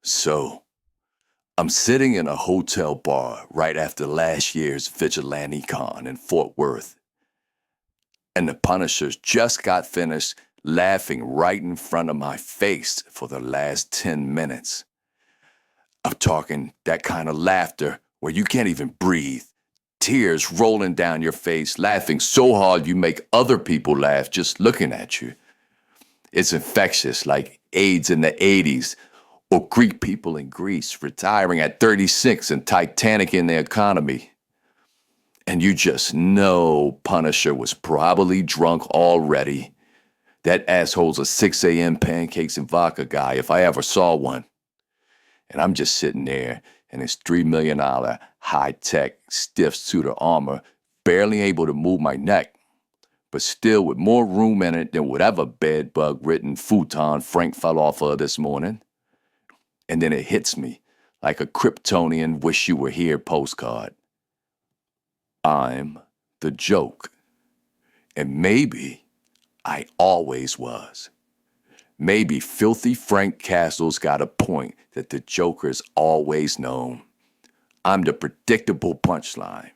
So, I'm sitting in a hotel bar right after last year's Vigilante Con in Fort Worth, and the Punishers just got finished laughing right in front of my face for the last 10 minutes. I'm talking that kind of laughter where you can't even breathe, tears rolling down your face, laughing so hard you make other people laugh just looking at you. It's infectious, like AIDS in the 80s, or Greek people in Greece retiring at 36 and Titanic in the economy. And you just know Punisher was probably drunk already. That asshole's a 6 a.m. pancakes and vodka guy if I ever saw one. And I'm just sitting there in his $3 million high-tech stiff suit of armor, barely able to move my neck, but still with more room in it than whatever bed-bug-ridden futon Frank fell off of this morning. And then it hits me like a Kryptonian wish-you-were-here postcard. I'm the joke. And maybe I always was. Maybe filthy Frank Castle's got a point that the Joker's always known. I'm the predictable punchline.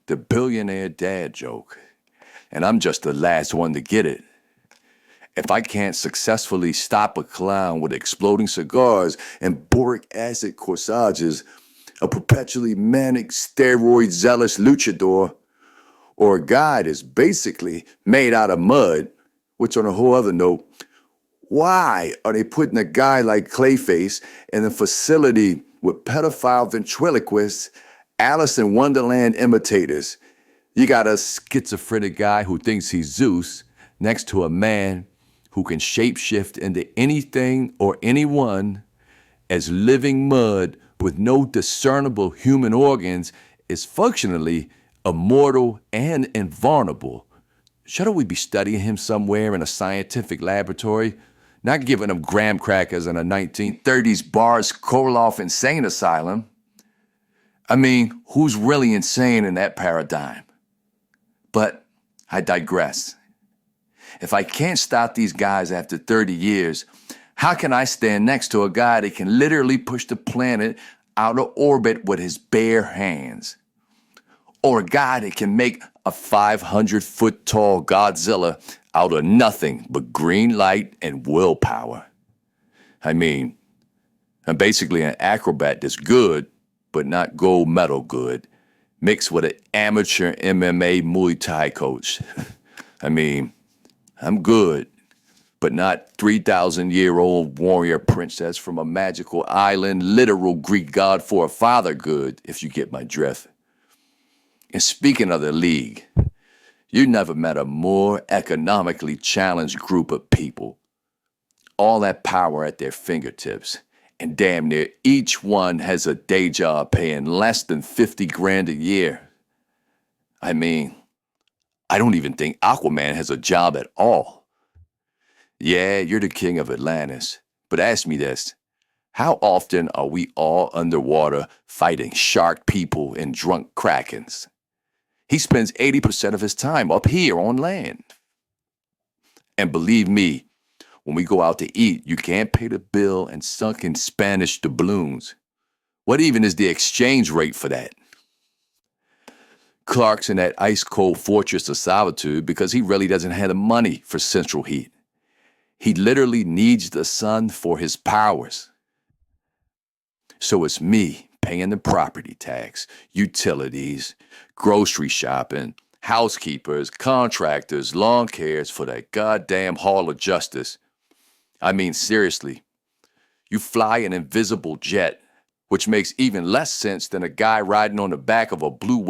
The billionaire dad joke. And I'm just the last one to get it. If I can't successfully stop a clown with exploding cigars and boric acid corsages, a perpetually manic steroid-zealous luchador, or a guy that's basically made out of mud, which on a whole other note, why are they putting a guy like Clayface in a facility with pedophile ventriloquists, Alice in Wonderland imitators? You got a schizophrenic guy who thinks he's Zeus next to a man who can shapeshift into anything or anyone as living mud with no discernible human organs is functionally immortal and invulnerable. Shouldn't we be studying him somewhere in a scientific laboratory, not giving him graham crackers in a 1930s Boris Karloff insane asylum? I mean, who's really insane in that paradigm? But I digress. If I can't stop these guys after 30 years, how can I stand next to a guy that can literally push the planet out of orbit with his bare hands? Or a guy that can make a 500-foot-tall Godzilla out of nothing but green light and willpower? I mean, I'm basically an acrobat that's good, but not gold medal good, mixed with an amateur MMA Muay Thai coach. I mean, I'm good, but not 3,000-year-old warrior princess from a magical island, literal Greek god for a father good, if you get my drift. And speaking of the league, you never met a more economically challenged group of people. All that power at their fingertips, and damn near each one has a day job paying less than 50 grand a year. I mean, I don't even think Aquaman has a job at all. Yeah, you're the king of Atlantis, but ask me this. How often are we all underwater fighting shark people and drunk krakens? He spends 80% of his time up here on land. And believe me, when we go out to eat, you can't pay the bill in sunken Spanish doubloons. What even is the exchange rate for that? Clark's in that ice-cold fortress of solitude because he really doesn't have the money for central heat. He literally needs the sun for his powers. So it's me paying the property tax, utilities, grocery shopping, housekeepers, contractors, lawn cares for that goddamn Hall of Justice. I mean, seriously, you fly an invisible jet, which makes even less sense than a guy riding on the back of a blue